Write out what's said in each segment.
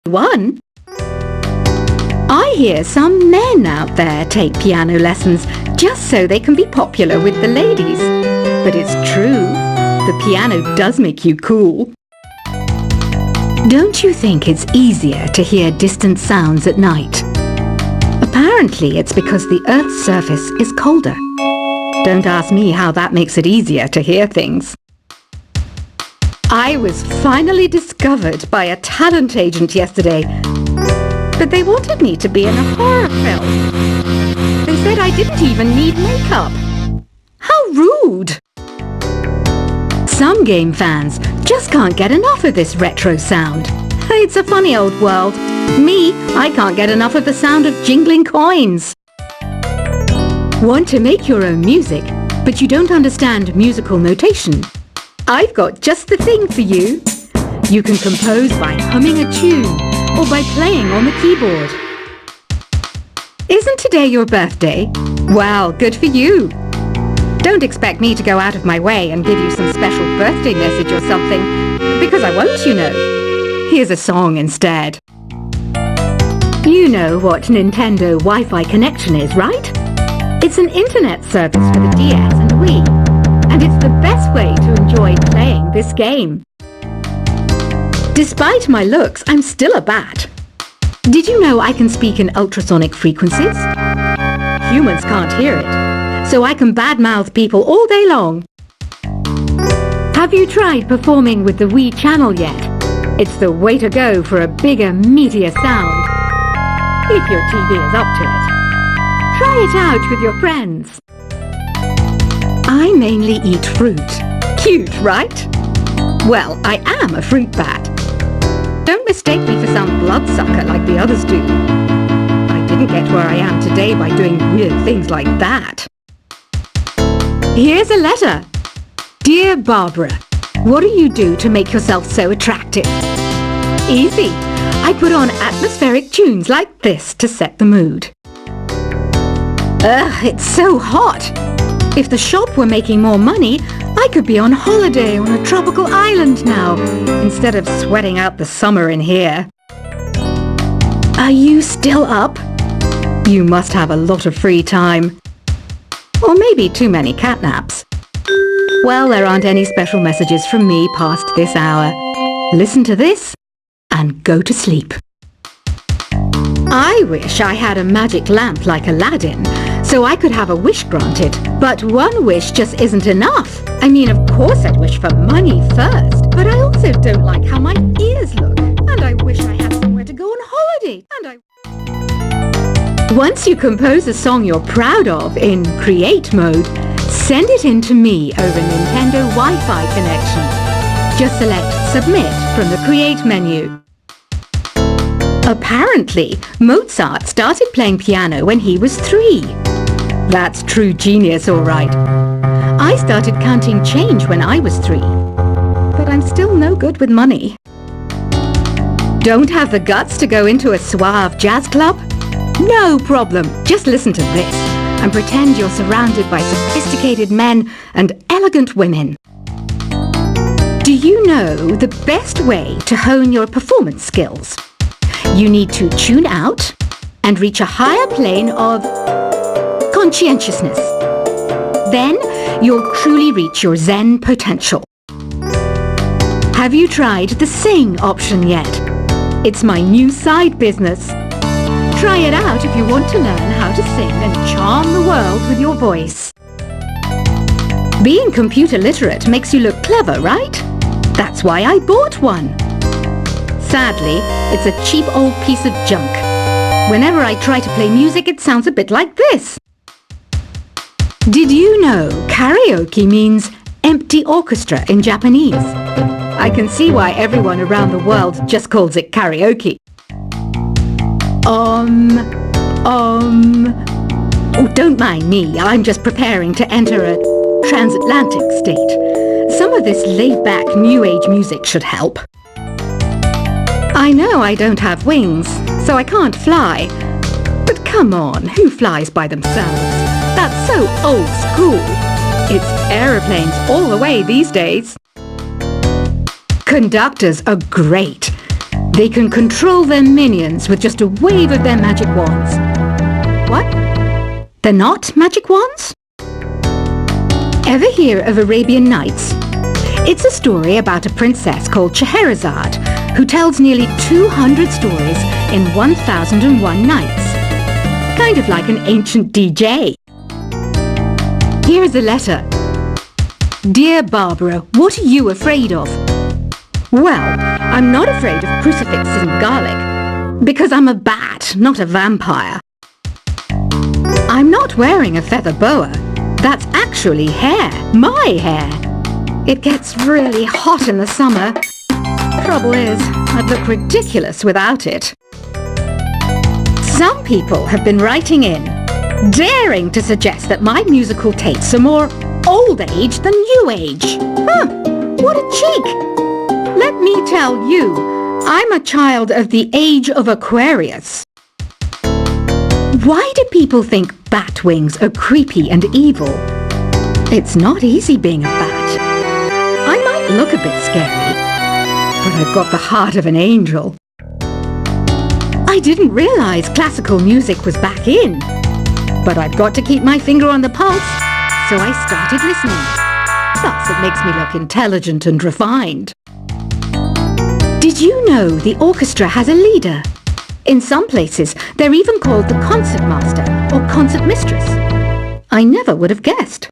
One. I hear some men out there take piano lessons just so they can be popular with the ladies. But it's true, the piano does make you cool. Don't you think it's easier to hear distant sounds at night? Apparently it's because the Earth's surface is colder. Don't ask me how that makes it easier to hear things. I was finally discovered by a talent agent yesterday, but they wanted me to be in a horror film. They said I didn't even need makeup. How rude! Some game fans just can't get enough of this retro sound. It's a funny old world. Me, I can't get enough of the sound of jingling coins. Want to make your own music, but you don't understand musical notation? I've got just the thing for you. You can compose by humming a tune or by playing on the keyboard. Isn't today your birthday? Well, good for you. Don't expect me to go out of my way and give you some special birthday message or something, because I won't, you know. Here's a song instead. You know what Nintendo Wi-Fi connection is, right? It's an internet service for the DS and Wii, and it's the best way to enjoy playing this game. Despite my looks, I'm still a bat. Did you know I can speak in ultrasonic frequencies? Humans can't hear it, so I can badmouth people all day long. Have you tried performing with the Wii channel yet? It's the way to go for a bigger, meatier sound. If your TV is up to it. Try it out with your friends. I mainly eat fruit. Cute, right? Well, I am a fruit bat. Don't mistake me for some bloodsucker like the others do. I didn't get where I am today by doing weird things like that. Here's a letter. Dear Barbara, what do you do to make yourself so attractive? Easy. I put on atmospheric tunes like this to set the mood. Ugh, it's so hot. If the shop were making more money, I could be on holiday on a tropical island now, instead of sweating out the summer in here. Are you still up? You must have a lot of free time. Or maybe too many catnaps. Well, there aren't any special messages from me past this hour. Listen to this and go to sleep. I wish I had a magic lamp like Aladdin, so I could have a wish granted. But one wish just isn't enough. I mean, of course I'd wish for money first, but I also don't like how my ears look. And I wish I had somewhere to go on holiday. Once you compose a song you're proud of in Create mode, send it in to me over Nintendo Wi-Fi connection. Just select Submit from the Create menu. Apparently, Mozart started playing piano when he was 3. That's true genius, all right. I started counting change when I was 3. But I'm still no good with money. Don't have the guts to go into a suave jazz club? No problem. Just listen to this and pretend you're surrounded by sophisticated men and elegant women. Do you know the best way to hone your performance skills? You need to tune out and reach a higher plane of conscientiousness. Then you'll truly reach your Zen potential. Have you tried the sing option yet? It's my new side business. Try it out if you want to learn how to sing and charm the world with your voice. Being computer literate makes you look clever, right? That's why I bought one. Sadly, it's a cheap old piece of junk. Whenever I try to play music, it sounds a bit like this. Did you know karaoke means empty orchestra in Japanese? I can see why everyone around the world just calls it karaoke. Oh, don't mind me. I'm just preparing to enter a transatlantic state. Some of this laid-back new age music should help. I know I don't have wings, so I can't fly. But come on, who flies by themselves? That's so old school. It's aeroplanes all the way these days. Conductors are great. They can control their minions with just a wave of their magic wands. What? They're not magic wands? Ever hear of Arabian Nights? It's a story about a princess called Scheherazade who tells nearly 200 stories in 1001 nights. Kind of like an ancient DJ. Here is a letter. Dear Barbara, what are you afraid of? Well, I'm not afraid of crucifixes and garlic, because I'm a bat, not a vampire. I'm not wearing a feather boa. That's actually hair, my hair. It gets really hot in the summer. Trouble is, I'd look ridiculous without it. Some people have been writing in, daring to suggest that my musical tastes are more old age than new age. Huh, what a cheek! Let me tell you, I'm a child of the age of Aquarius. Why do people think bat wings are creepy and evil? It's not easy being a bat. I might look a bit scary, but I've got the heart of an angel. I didn't realize classical music was back in, but I've got to keep my finger on the pulse, so I started listening. Plus, it makes me look intelligent and refined. Did you know the orchestra has a leader? In some places, they're even called the concert master or concert mistress. I never would have guessed.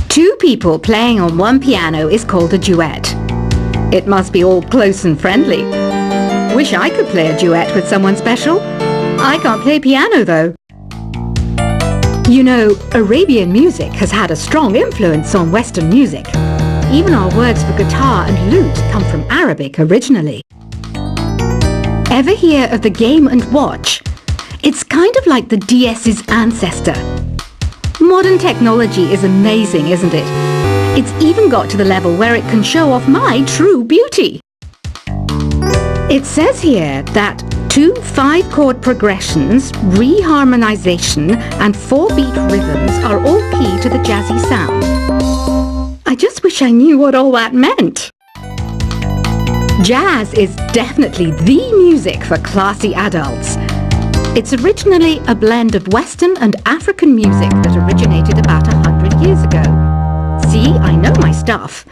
Two people playing on one piano is called a duet. It must be all close and friendly. Wish I could play a duet with someone special. I can't play piano though. You know, Arabian music has had a strong influence on Western music. Even our words for guitar and lute come from Arabic originally. Ever hear of the Game & Watch? It's kind of like the DS's ancestor. Modern technology is amazing, isn't it? It's even got to the level where it can show off my true beauty. It says here that 2 5-chord progressions, reharmonization and 4-beat rhythms are all key to the jazzy sound. I just wish I knew what all that meant. Jazz is definitely the music for classy adults. It's originally a blend of Western and African music that originated about 100 years ago. See, I know my stuff.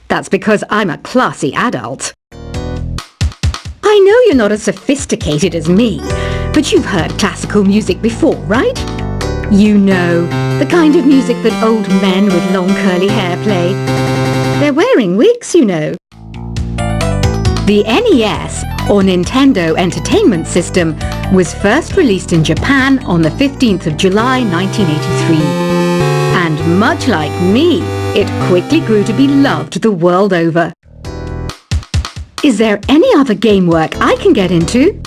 That's because I'm a classy adult. I know you're not as sophisticated as me, but you've heard classical music before, right? You know, the kind of music that old men with long curly hair play. They're wearing wigs, you know. The NES, or Nintendo Entertainment System, was first released in Japan on the 15th of July 1983. And much like me, it quickly grew to be loved the world over. Is there any other game work I can get into?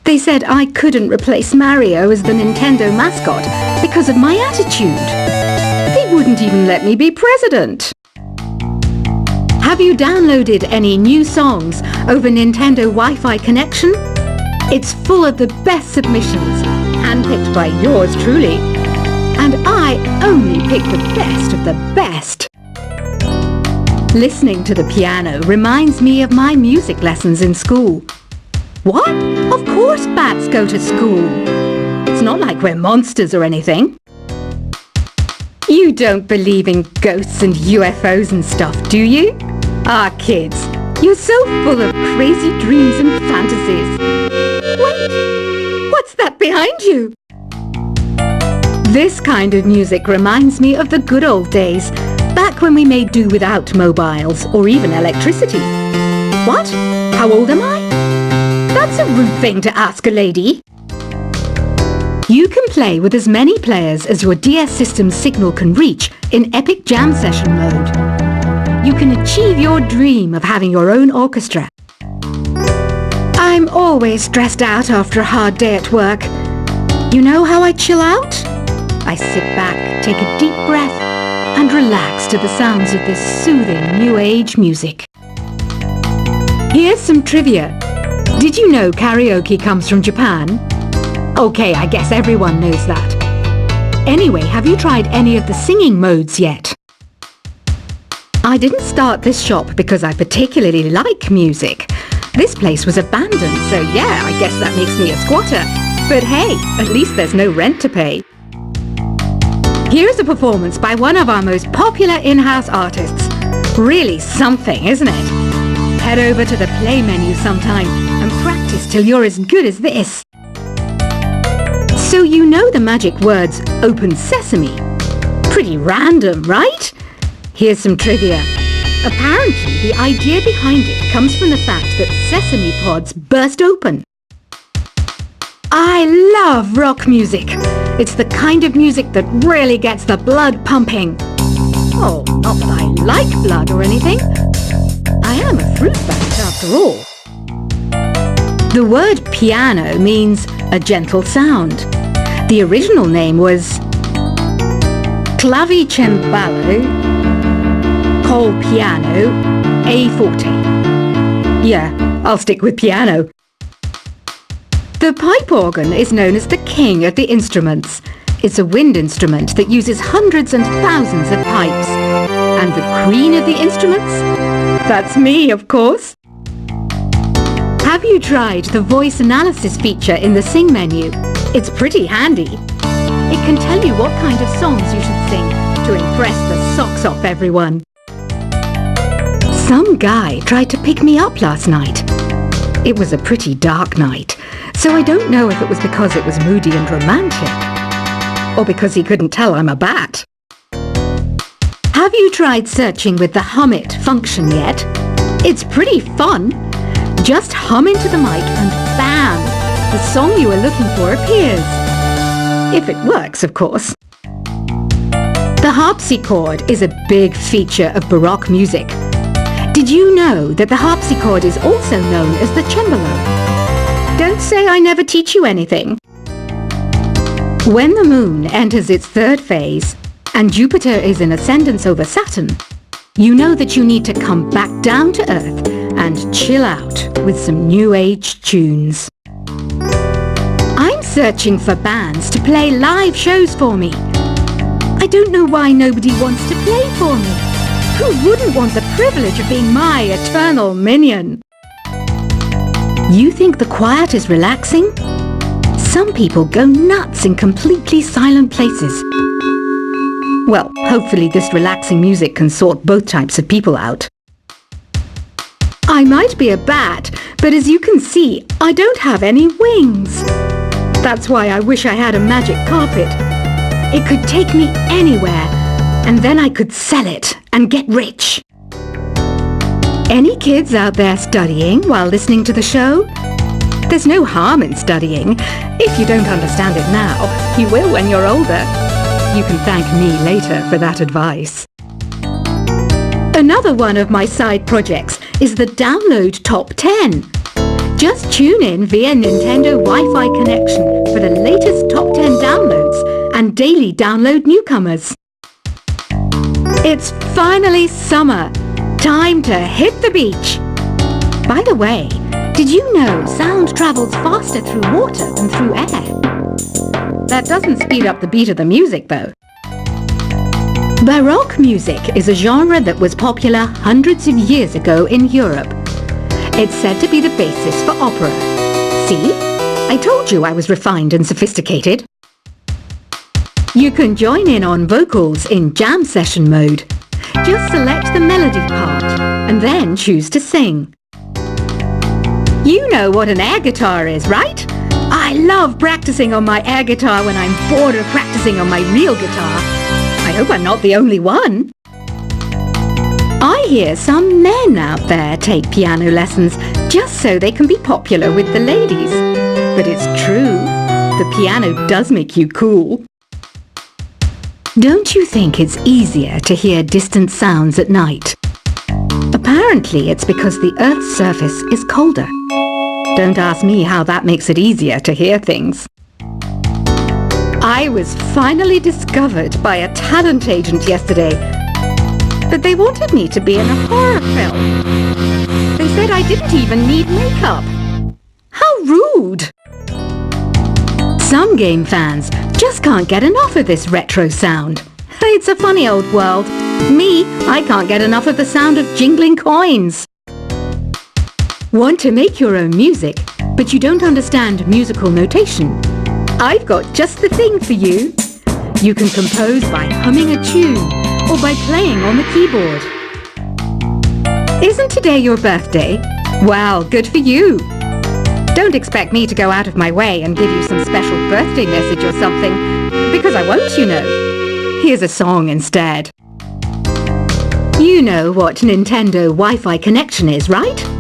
They said I couldn't replace Mario as the Nintendo mascot because of my attitude. They wouldn't even let me be president. Have you downloaded any new songs over Nintendo Wi-Fi connection? It's full of the best submissions, handpicked by yours truly. And I only pick the best of the best. Listening to the piano reminds me of my music lessons in school. What? Of course bats go to school. It's not like we're monsters or anything. You don't believe in ghosts and UFOs and stuff, do you? Ah, kids, you're so full of crazy dreams and fantasies. Wait, what's that behind you? This kind of music reminds me of the good old days, back when we made do without mobiles or even electricity. What? How old am I? That's a rude thing to ask a lady. You can play with as many players as your DS system's signal can reach in Epic Jam Session mode. You can achieve your dream of having your own orchestra. I'm always stressed out after a hard day at work. You know how I chill out? I sit back, take a deep breath, and relax to the sounds of this soothing new age music. Here's some trivia. Did you know karaoke comes from Japan? Okay, I guess everyone knows that. Anyway, have you tried any of the singing modes yet? I didn't start this shop because I particularly like music. This place was abandoned, so yeah, I guess that makes me a squatter. But hey, at least there's no rent to pay. Here's a performance by one of our most popular in-house artists. Really something, isn't it? Head over to the play menu sometime and practice till you're as good as this. So you know the magic words "Open Sesame." Pretty random, right? Here's some trivia. Apparently, the idea behind it comes from the fact that sesame pods burst open. I love rock music. It's the kind of music that really gets the blood pumping. Oh, not that I like blood or anything. I am a fruit bat after all. The word piano means a gentle sound. The original name was Clavicembalo col piano A forte. Yeah, I'll stick with piano. The pipe organ is known as the king of the instruments. It's a wind instrument that uses hundreds and thousands of pipes. And the queen of the instruments? That's me, of course. Have you tried the voice analysis feature in the Sing menu? It's pretty handy. It can tell you what kind of songs you should sing to impress the socks off everyone. Some guy tried to pick me up last night. It was a pretty dark night, so I don't know if it was because it was moody and romantic, or because he couldn't tell I'm a bat. Have you tried searching with the Hum It function yet? It's pretty fun. Just hum into the mic and bam! The song you are looking for appears. If it works, of course. The harpsichord is a big feature of Baroque music. Did you know that the harpsichord is also known as the cembalo? Don't say I never teach you anything. When the moon enters its third phase and Jupiter is in ascendance over Saturn, you know that you need to come back down to Earth and chill out with some new age tunes. I'm searching for bands to play live shows for me. I don't know why nobody wants to play for me. Who wouldn't want the privilege of being my eternal minion? You think the quiet is relaxing? Some people go nuts in completely silent places. Well, hopefully this relaxing music can sort both types of people out. I might be a bat, but as you can see, I don't have any wings. That's why I wish I had a magic carpet. It could take me anywhere, and then I could sell it and get rich. Any kids out there studying while listening to the show? There's no harm in studying. If you don't understand it now, you will when you're older. You can thank me later for that advice. Another one of my side projects is the Download Top 10. Just tune in via Nintendo Wi-Fi connection for the latest Top 10 downloads and daily download newcomers. It's finally summer. Time to hit the beach. By the way, did you know sound travels faster through water than through air? That doesn't speed up the beat of the music, though. Baroque music is a genre that was popular hundreds of years ago in Europe. It's said to be the basis for opera. See? I told you I was refined and sophisticated. You can join in on vocals in jam session mode. Just select the melody part and then choose to sing. You know what an air guitar is, right? I love practicing on my air guitar when I'm bored of practicing on my real guitar. I hope I'm not the only one. I hear some men out there take piano lessons just so they can be popular with the ladies. But it's true, the piano does make you cool. Don't you think it's easier to hear distant sounds at night? Apparently it's because the Earth's surface is colder. Don't ask me how that makes it easier to hear things. I was finally discovered by a talent agent yesterday, but they wanted me to be in a horror film. They said I didn't even need makeup. How rude! Some game fans just can't get enough of this retro sound. It's a funny old world. Me, I can't get enough of the sound of jingling coins. Want to make your own music, but you don't understand musical notation? I've got just the thing for you. You can compose by humming a tune or by playing on the keyboard. Isn't today your birthday? Well, good for you. Don't expect me to go out of my way and give you some special birthday message or something, because I won't, you know. Here's a song instead. You know what Nintendo Wi-Fi connection is, right?